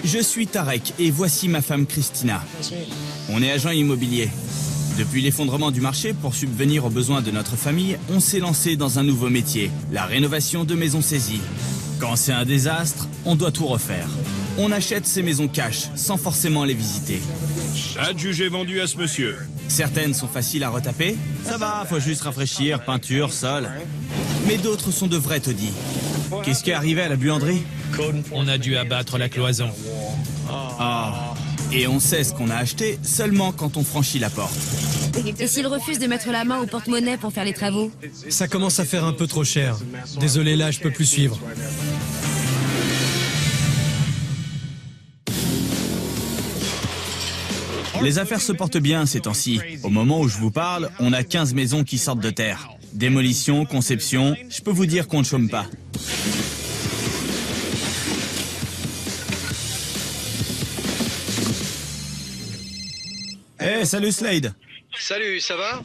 Je suis Tarek et voici ma femme Christina. On est agent immobilier. Depuis l'effondrement du marché, pour subvenir aux besoins de notre famille, on s'est lancé dans un nouveau métier, la rénovation de maisons saisies. Quand c'est un désastre, on doit tout refaire. On achète ces maisons cash, sans forcément les visiter. Adjugé vendu à ce monsieur. Certaines sont faciles à retaper. Ça va, faut juste rafraîchir, peinture, sol. Mais d'autres sont de vrais taudis. Qu'est-ce qui est arrivé à la buanderie? On a dû abattre la cloison. Ah. Et on sait ce qu'on a acheté seulement quand on franchit la porte. Et s'il refuse de mettre la main au porte-monnaie pour faire les travaux? Ça commence à faire un peu trop cher. Désolé, là, je peux plus suivre. Les affaires se portent bien ces temps-ci. Au moment où je vous parle, on a 15 maisons qui sortent de terre. Démolition, conception, je peux vous dire qu'on ne chôme pas. Hey, salut Slade. Salut, ça va?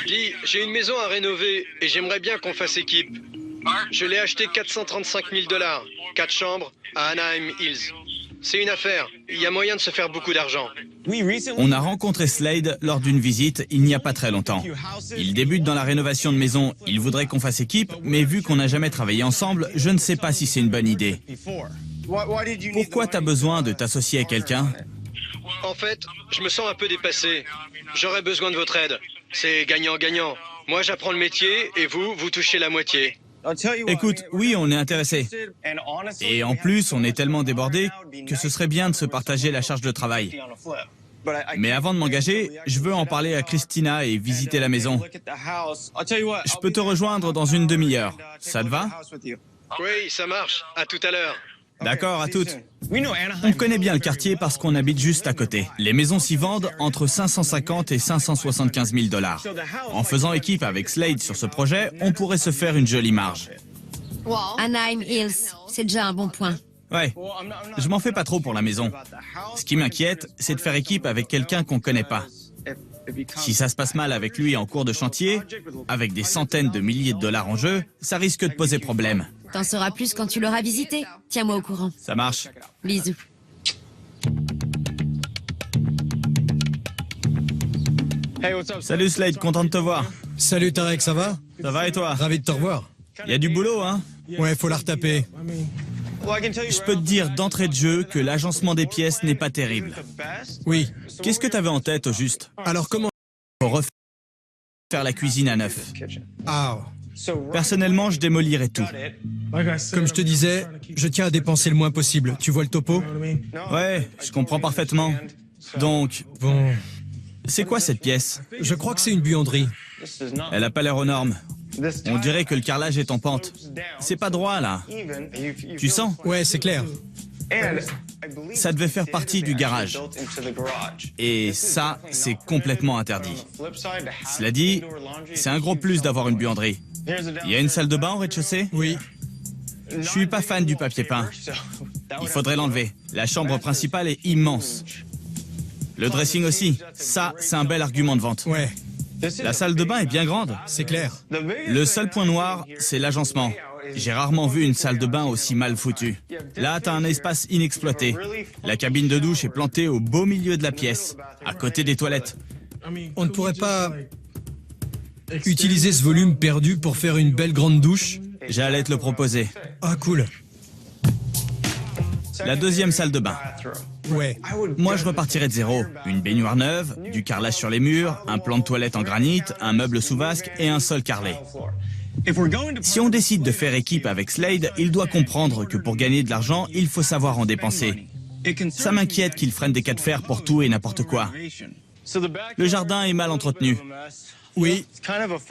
Dis, j'ai une maison à rénover et j'aimerais bien qu'on fasse équipe. Je l'ai acheté 435 000 $, 4 chambres à Anaheim Hills. C'est une affaire, il y a moyen de se faire beaucoup d'argent. On a rencontré Slade lors d'une visite il n'y a pas très longtemps. Il débute dans la rénovation de maison, il voudrait qu'on fasse équipe, mais vu qu'on n'a jamais travaillé ensemble, je ne sais pas si c'est une bonne idée. Pourquoi t'as besoin de t'associer à quelqu'un? En fait, je me sens un peu dépassé. J'aurais besoin de votre aide. C'est gagnant-gagnant. Moi, j'apprends le métier et vous touchez la moitié. Écoute, oui, on est intéressé. Et en plus, on est tellement débordé que ce serait bien de se partager la charge de travail. Mais avant de m'engager, je veux en parler à Christina et visiter la maison. Je peux te rejoindre dans une demi-heure. Ça te va? Oui, ça marche. À tout à l'heure. D'accord, à toutes. On connaît bien le quartier parce qu'on habite juste à côté. Les maisons s'y vendent entre 550 et 575 000 $. En faisant équipe avec Slade sur ce projet, on pourrait se faire une jolie marge. Anaheim Hills, c'est déjà un bon point. Ouais, je m'en fais pas trop pour la maison. Ce qui m'inquiète, c'est de faire équipe avec quelqu'un qu'on connaît pas. Si ça se passe mal avec lui en cours de chantier, avec des centaines de milliers de dollars en jeu, ça risque de poser problème. T'en sauras plus quand tu l'auras visité. Tiens-moi au courant. Ça marche. Bisous. Salut Slade, content de te voir. Salut Tarek, ça va? Ça va et toi? Ravi de te revoir. Il y a du boulot, hein? Ouais, faut la retaper. Je peux te dire d'entrée de jeu que l'agencement des pièces n'est pas terrible. Oui. Qu'est-ce que t'avais en tête, au juste? Alors comment... Pour refaire la cuisine à neuf. Ah. Personnellement, je démolirais tout. Comme je te disais, je tiens à dépenser le moins possible. Tu vois le topo? Ouais, je comprends parfaitement. Donc, Bon... c'est quoi cette pièce? Je crois que c'est une buanderie. Elle a pas l'air aux normes. On dirait que le carrelage est en pente. C'est pas droit, là. Tu sens? Ouais, c'est clair. Ça devait faire partie du garage. Et ça, c'est complètement interdit. Cela dit, c'est un gros plus d'avoir une buanderie. Il y a une salle de bain au rez-de-chaussée? Oui. Je suis pas fan du papier peint. Il faudrait l'enlever. La chambre principale est immense. Le dressing aussi. Ça, c'est un bel argument de vente. Ouais, La salle de bain est bien grande. c'est clair. Le seul point noir, c'est l'agencement. J'ai rarement vu une salle de bain aussi mal foutue. Là, t'as un espace inexploité. La cabine de douche est plantée au beau milieu de la pièce, à côté des toilettes. On ne pourrait pas utiliser ce volume perdu pour faire une belle grande douche? J'allais te le proposer. Ah, cool. La deuxième salle de bain. Ouais. Moi, je repartirais de zéro. Une baignoire neuve, du carrelage sur les murs, un plan de toilette en granit, un meuble sous vasque et un sol carrelé. Si on décide de faire équipe avec Slade, il doit comprendre que pour gagner de l'argent, il faut savoir en dépenser. Ça m'inquiète qu'il freine des cas de fer pour tout et n'importe quoi. Le jardin est mal entretenu. Oui,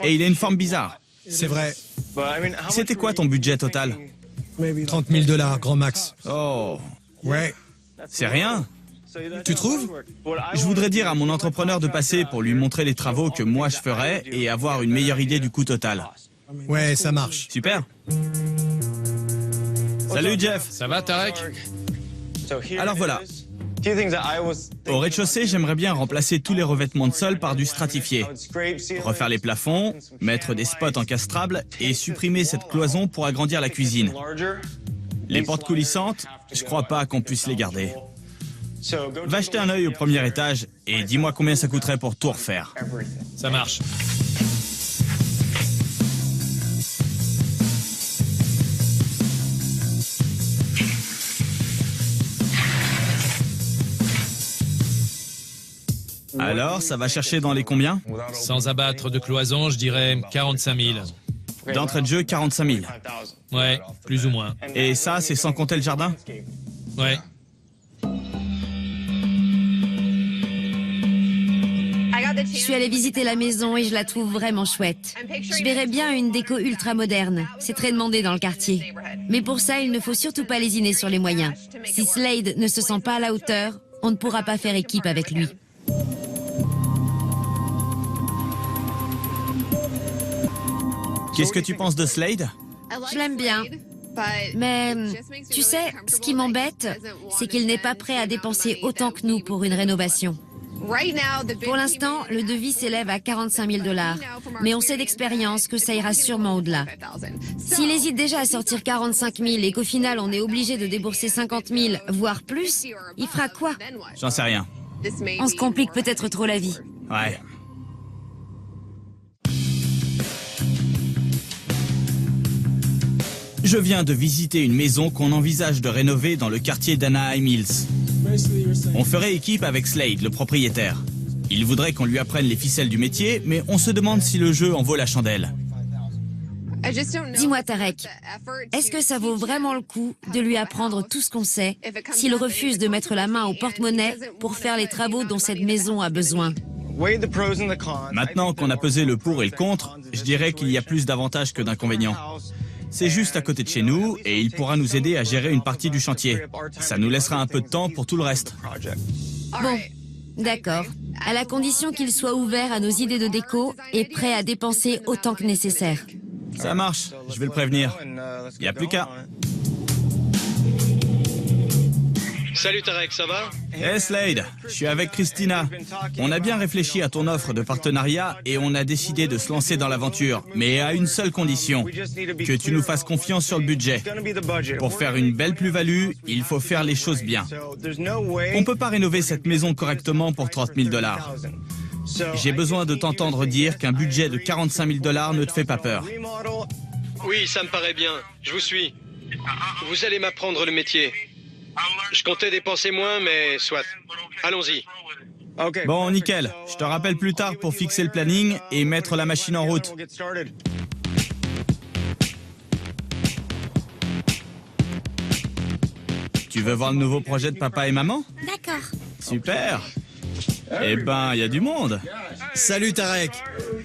Et il a une forme bizarre. c'est vrai. C'était quoi ton budget total? 30 000 $, grand max. Oh, Ouais. c'est rien. Tu trouves? Je voudrais dire à mon entrepreneur de passer pour lui montrer les travaux que moi je ferais et avoir une meilleure idée du coût total. Ouais, ça marche. Super. Salut Jeff. Ça va, Tarek? Alors voilà. Au rez-de-chaussée, j'aimerais bien remplacer tous les revêtements de sol par du stratifié. Refaire les plafonds, mettre des spots encastrables et supprimer cette cloison pour agrandir la cuisine. Les portes coulissantes, je crois pas qu'on puisse les garder. Va jeter un œil au premier étage et dis-moi combien ça coûterait pour tout refaire. Ça marche. Alors, ça va chercher dans les combien? Sans abattre de cloison, je dirais 45 000. D'entrée de jeu, 45 000. Ouais, plus ou moins. Et ça, c'est sans compter le jardin? Ouais. Je suis allée visiter la maison et je la trouve vraiment chouette. Je verrais bien une déco ultra moderne. C'est très demandé dans le quartier. Mais pour ça, il ne faut surtout pas lésiner sur les moyens. Si Slade ne se sent pas à la hauteur, on ne pourra pas faire équipe avec lui. Qu'est-ce que tu penses de Slade? Je l'aime bien. Mais tu sais, ce qui m'embête, c'est qu'il n'est pas prêt à dépenser autant que nous pour une rénovation. Pour l'instant, le devis s'élève à 45 000 $, mais on sait d'expérience que ça ira sûrement au-delà. S'il hésite déjà à sortir 45 000 et qu'au final on est obligé de débourser 50 000, voire plus, il fera quoi? J'en sais rien. On se complique peut-être trop la vie. Ouais. Je viens de visiter une maison qu'on envisage de rénover dans le quartier d'Anaheim Hills. On ferait équipe avec Slade, le propriétaire. Il voudrait qu'on lui apprenne les ficelles du métier, mais on se demande si le jeu en vaut la chandelle. Dis-moi Tarek, est-ce que ça vaut vraiment le coup de lui apprendre tout ce qu'on sait s'il refuse de mettre la main au porte-monnaie pour faire les travaux dont cette maison a besoin? Maintenant qu'on a pesé le pour et le contre, je dirais qu'il y a plus d'avantages que d'inconvénients. C'est juste à côté de chez nous et il pourra nous aider à gérer une partie du chantier. Ça nous laissera un peu de temps pour tout le reste. Bon, d'accord. À la condition qu'il soit ouvert à nos idées de déco et prêt à dépenser autant que nécessaire. Ça marche, je vais le prévenir. Il n'y a plus qu'à. Salut Tarek, ça va? Hey Slade, je suis avec Christina. On a bien réfléchi à ton offre de partenariat et on a décidé de se lancer dans l'aventure, mais à une seule condition, que tu nous fasses confiance sur le budget. Pour faire une belle plus-value, il faut faire les choses bien. On ne peut pas rénover cette maison correctement pour 30 000 $. J'ai besoin de t'entendre dire qu'un budget de 45 000 $ ne te fait pas peur. Oui, ça me paraît bien. Je vous suis. Vous allez m'apprendre le métier. Je comptais dépenser moins, mais soit. Allons-y. Bon, nickel. Je te rappelle plus tard pour fixer le planning et mettre la machine en route. Tu veux voir le nouveau projet de papa et maman? D'accord. Super. Eh ben, il y a du monde. Salut Tarek.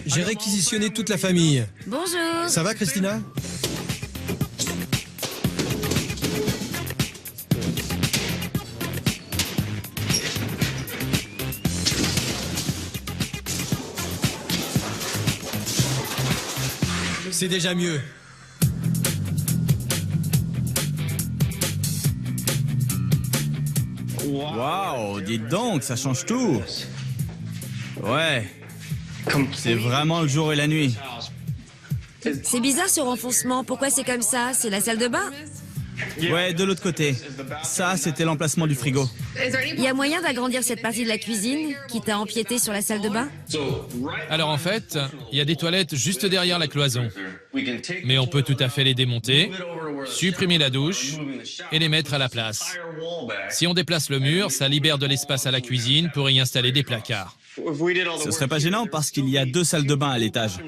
J'ai réquisitionné toute la famille. Bonjour. Ça va Christina? C'est déjà mieux. Waouh, dites donc, ça change tout. Ouais, c'est vraiment le jour et la nuit. C'est bizarre ce renfoncement. Pourquoi c'est comme ça? C'est la salle de bain? Ouais, de l'autre côté. Ça, c'était l'emplacement du frigo. Il y a moyen d'agrandir cette partie de la cuisine, quitte à empiéter sur la salle de bain? Alors en fait, il y a des toilettes juste derrière la cloison. Mais on peut tout à fait les démonter, supprimer la douche et les mettre à la place. Si on déplace le mur, ça libère de l'espace à la cuisine pour y installer des placards. Ce serait pas gênant parce qu'il y a 2 salles de bain à l'étage.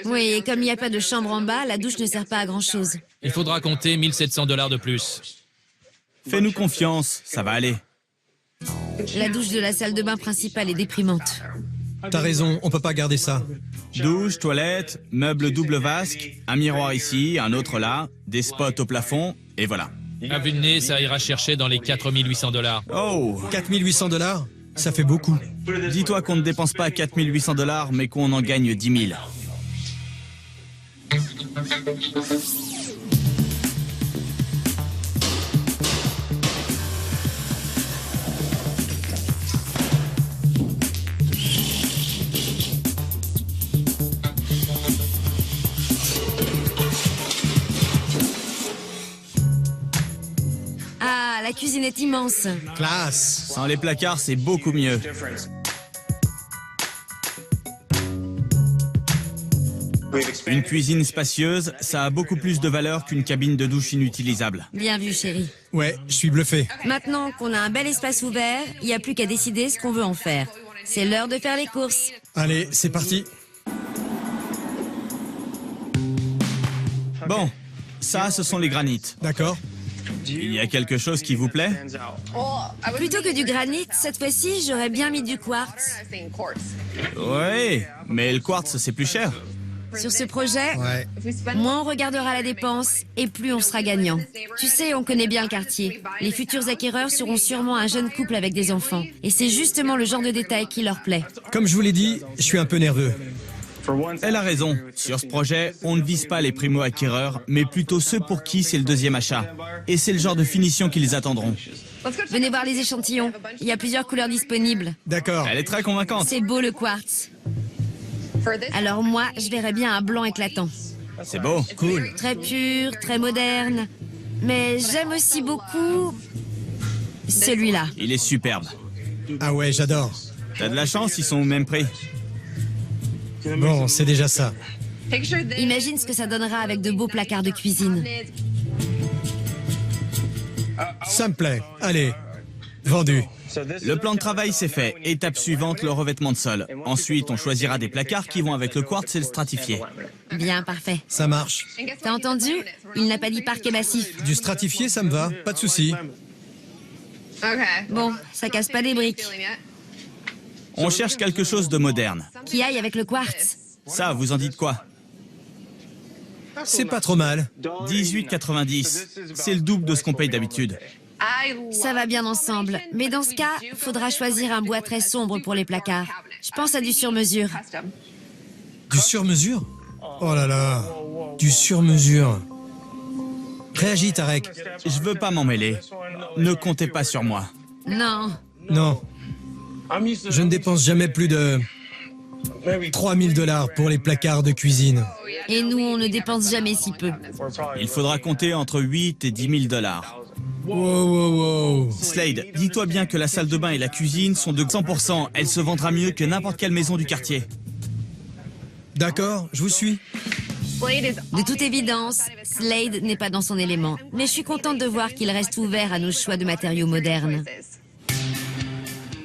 Oui, et comme il n'y a pas de chambre en bas, la douche ne sert pas à grand-chose. Il faudra compter 1 700 $ de plus. Fais-nous confiance, ça va aller. La douche de la salle de bain principale est déprimante. T'as raison, on peut pas garder ça. Douche, toilette, meuble double vasque, un miroir ici, un autre là, des spots au plafond, et voilà. À vue de nez, ça ira chercher dans les 4 800 $. Oh, 4 800 $? Ça fait beaucoup. dis-toi qu'on ne dépense pas 4 800 $, mais qu'on en gagne 10 000. est immense. Classe. Sans les placards, c'est beaucoup mieux. Une cuisine spacieuse, ça a beaucoup plus de valeur qu'une cabine de douche inutilisable. Bien vu, chérie. Ouais, je suis bluffé. Maintenant qu'on a un bel espace ouvert, il n'y a plus qu'à décider ce qu'on veut en faire. C'est l'heure de faire les courses. Allez, c'est parti. Bon, ça, ce sont les granites. D'accord. Il y a quelque chose qui vous plaît? Plutôt que du granit, cette fois-ci, j'aurais bien mis du quartz. Oui, mais le quartz, c'est plus cher. Sur ce projet, Ouais. moins on regardera la dépense et plus on sera gagnant. Tu sais, on connaît bien le quartier. Les futurs acquéreurs seront sûrement un jeune couple avec des enfants. Et c'est justement le genre de détail qui leur plaît. Comme je vous l'ai dit, je suis un peu nerveux. Elle a raison. Sur ce projet, on ne vise pas les primo-acquéreurs, mais plutôt ceux pour qui c'est le deuxième achat. Et c'est le genre de finition qu'ils attendront. Venez voir les échantillons. Il y a plusieurs couleurs disponibles. D'accord. Elle est très convaincante. C'est beau le quartz. Alors moi, je verrais bien un blanc éclatant. C'est beau. Cool. Très pur, très moderne. Mais j'aime aussi beaucoup celui-là. Il est superbe. Ah ouais, j'adore. T'as de la chance, ils sont au même prix. Bon, c'est déjà ça. Imagine ce que ça donnera avec de beaux placards de cuisine. Ça me plaît. Allez, vendu. Le plan de travail, c'est fait. Étape suivante, le revêtement de sol. Ensuite, on choisira des placards qui vont avec le quartz et le stratifié. Bien, parfait. Ça marche. T'as entendu? Il n'a pas dit parquet massif. Du stratifié, ça me va. Pas de souci. Bon, ça casse pas des briques. On cherche quelque chose de moderne. Qui aille avec le quartz. Ça, vous en dites quoi? C'est pas trop mal. 18,90. C'est le double de ce qu'on paye d'habitude. Ça va bien ensemble. Mais dans ce cas, faudra choisir un bois très sombre pour les placards. Je pense à du sur-mesure. Du sur-mesure? Oh là là. Du sur-mesure. Réagis, Tarek. Je veux pas m'en mêler. Ne comptez pas sur moi. Non. Non. Je ne dépense jamais plus de 3000 $ pour les placards de cuisine. Et nous, on ne dépense jamais si peu. Il faudra compter entre 8 et 10 000 $. Wow, wow, wow. Slade, dis-toi bien que la salle de bain et la cuisine sont de 100%. Elle se vendra mieux que n'importe quelle maison du quartier. D'accord, je vous suis. De toute évidence, Slade n'est pas dans son élément. Mais je suis contente de voir qu'il reste ouvert à nos choix de matériaux modernes.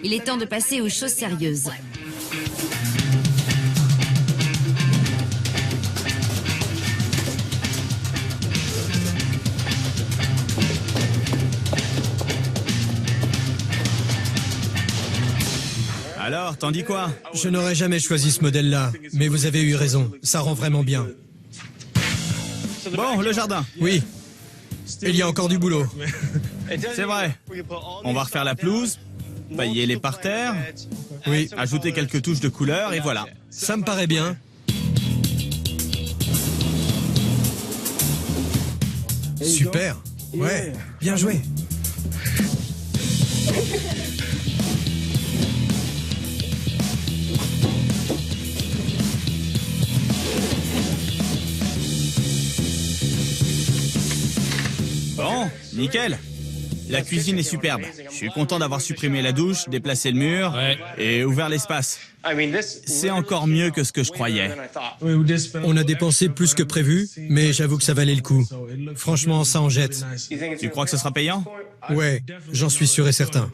Il est temps de passer aux choses sérieuses. Alors, t'en dis quoi? Je n'aurais jamais choisi ce modèle-là, mais vous avez eu raison. Ça rend vraiment bien. Bon, le jardin. Oui. Il y a encore du boulot. C'est vrai. On va refaire la pelouse, pailler les parterres, Oui, ajouter quelques touches de couleur et voilà. ça me paraît bien. Super. Ouais, bien joué. Bon, nickel. La cuisine est superbe. Je suis content d'avoir supprimé la douche, déplacé le mur Ouais. et ouvert l'espace. C'est encore mieux que ce que je croyais. On a dépensé plus que prévu, mais j'avoue que ça valait le coup. Franchement, ça en jette. Tu crois que ce sera payant? Ouais, j'en suis sûr et certain.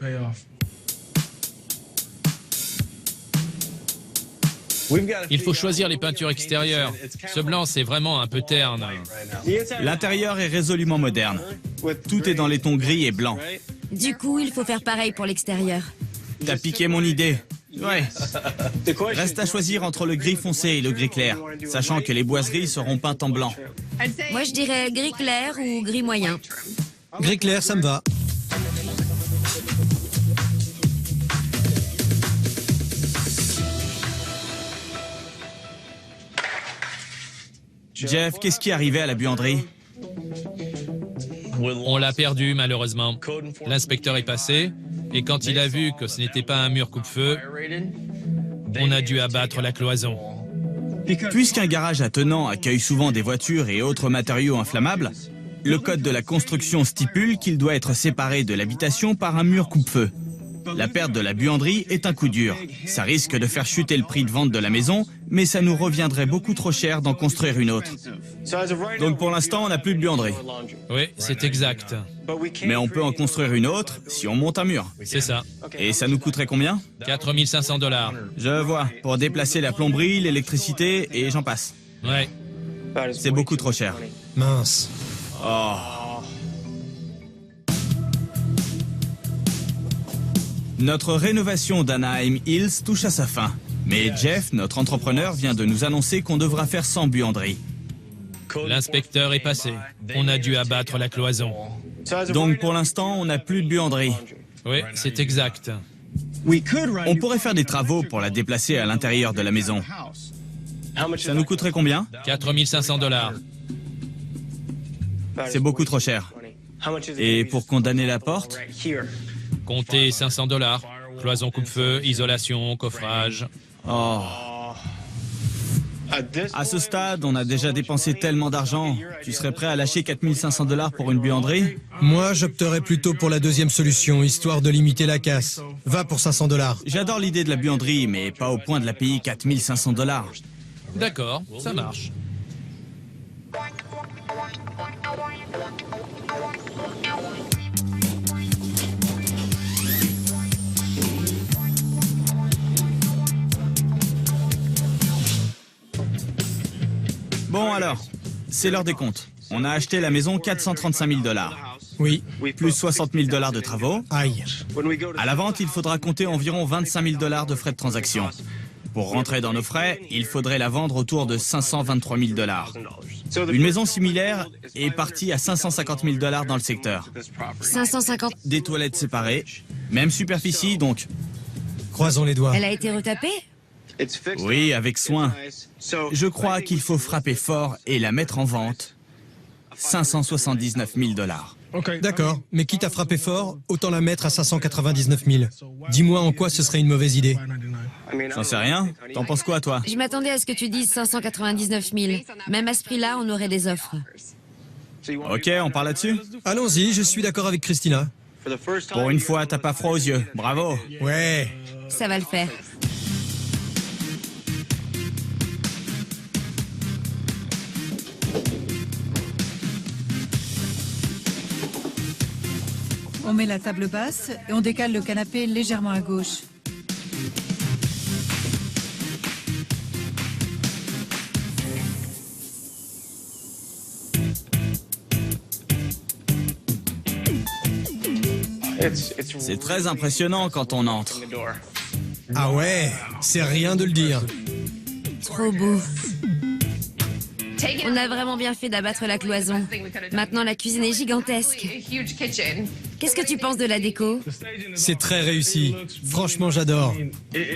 Il faut choisir les peintures extérieures. Ce blanc, c'est vraiment un peu terne. L'intérieur est résolument moderne. Tout est dans les tons gris et blancs. Du coup, il faut faire pareil pour l'extérieur. T'as piqué mon idée. Ouais. Reste à choisir entre le gris foncé et le gris clair, sachant que les boiseries seront peintes en blanc. Moi, je dirais gris clair ou gris moyen. Gris clair, ça me va. Jeff, qu'est-ce qui est arrivé à la buanderie? On l'a perdu, malheureusement. L'inspecteur est passé, et quand il a vu que ce n'était pas un mur coupe-feu, on a dû abattre la cloison. Puisqu'un garage attenant accueille souvent des voitures et autres matériaux inflammables, Le code de la construction stipule qu'il doit être séparé de l'habitation par un mur coupe-feu. La perte de la buanderie est un coup dur. Ça risque de faire chuter le prix de vente de la maison, mais ça nous reviendrait beaucoup trop cher d'en construire une autre. Donc pour l'instant, on n'a plus de buanderie. Oui, c'est exact. Mais on peut en construire une autre si on monte un mur. C'est ça. Et ça nous coûterait combien? 4500 $. Je vois, pour déplacer la plomberie, l'électricité et j'en passe. Ouais. C'est beaucoup trop cher. Mince. Oh. Notre rénovation d'Anaheim Hills touche à sa fin. Mais Jeff, notre entrepreneur, vient de nous annoncer qu'on devra faire sans buanderie. L'inspecteur est passé. On a dû abattre la cloison. Donc pour l'instant, on n'a plus de buanderie. Oui, c'est exact. On pourrait faire des travaux pour la déplacer à l'intérieur de la maison. Ça nous coûterait combien? 4500 $. C'est beaucoup trop cher. Et pour condamner la porte? Comptez 500 $. Cloison coupe-feu, isolation, coffrage. Oh. À ce stade, on a déjà dépensé tellement d'argent. Tu serais prêt à lâcher 4500 $ pour une buanderie? Moi, j'opterais plutôt pour la deuxième solution, histoire de limiter la casse. Va pour 500 $. J'adore l'idée de la buanderie, mais pas au point de la payer 4500 $. D'accord, ça marche. Bon alors, c'est l'heure des comptes. On a acheté la maison 435 000 $. Oui. Plus 60 000 $ de travaux. Aïe. À la vente, il faudra compter environ 25 000 $ de frais de transaction. Pour rentrer dans nos frais, il faudrait la vendre autour de 523 000 $. Une maison similaire est partie à 550 000 $ dans le secteur. 550. Des toilettes séparées, même superficie donc. Croisons les doigts. Elle a été retapée? Oui, avec soin. Je crois qu'il faut frapper fort et la mettre en vente. 579 000 $. D'accord, mais quitte à frapper fort, autant la mettre à 599 000. Dis-moi en quoi ce serait une mauvaise idée. J'en sais rien. T'en penses quoi, toi? Je m'attendais à ce que tu dises 599 000. Même à ce prix-là, on aurait des offres. Ok, on parle là-dessus? Allons-y, je suis d'accord avec Christina. Pour une fois, t'as pas froid aux yeux. Bravo. Ouais. Ça va le faire. On met la table basse et on décale le canapé légèrement à gauche. C'est très impressionnant quand on entre. Ah ouais, c'est rien de le dire. Trop beau. On a vraiment bien fait d'abattre la cloison. Maintenant, la cuisine est gigantesque. Qu'est-ce que tu penses de la déco? C'est très réussi. Franchement, j'adore.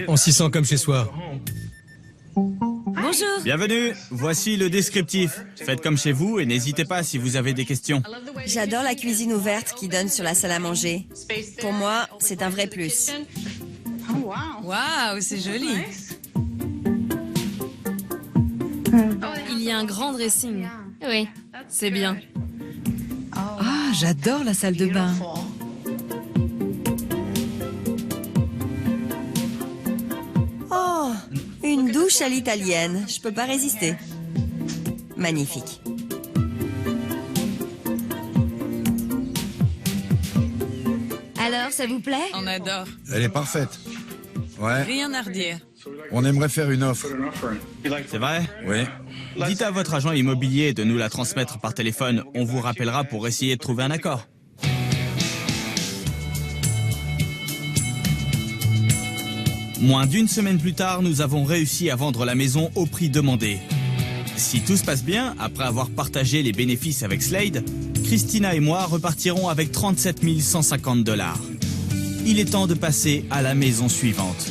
On s'y sent comme chez soi. Bonjour. Bienvenue, voici le descriptif. Faites comme chez vous et n'hésitez pas si vous avez des questions. J'adore la cuisine ouverte qui donne sur la salle à manger. Pour moi, c'est un vrai plus. Waouh, c'est joli. Il y a un grand dressing. Oui, c'est bien. Ah, j'adore la salle de bain. Oh, une douche à l'italienne. Je peux pas résister. Magnifique. Alors, ça vous plaît? On adore. Elle est parfaite. Ouais, Rien à redire. on aimerait faire une offre. C'est vrai? Oui. Dites à votre agent immobilier de nous la transmettre par téléphone. On vous rappellera pour essayer de trouver un accord. Moins d'une semaine plus tard, nous avons réussi à vendre la maison au prix demandé. Si tout se passe bien, après avoir partagé les bénéfices avec Slade, Christina et moi repartirons avec 37 150 $. Il est temps de passer à la maison suivante.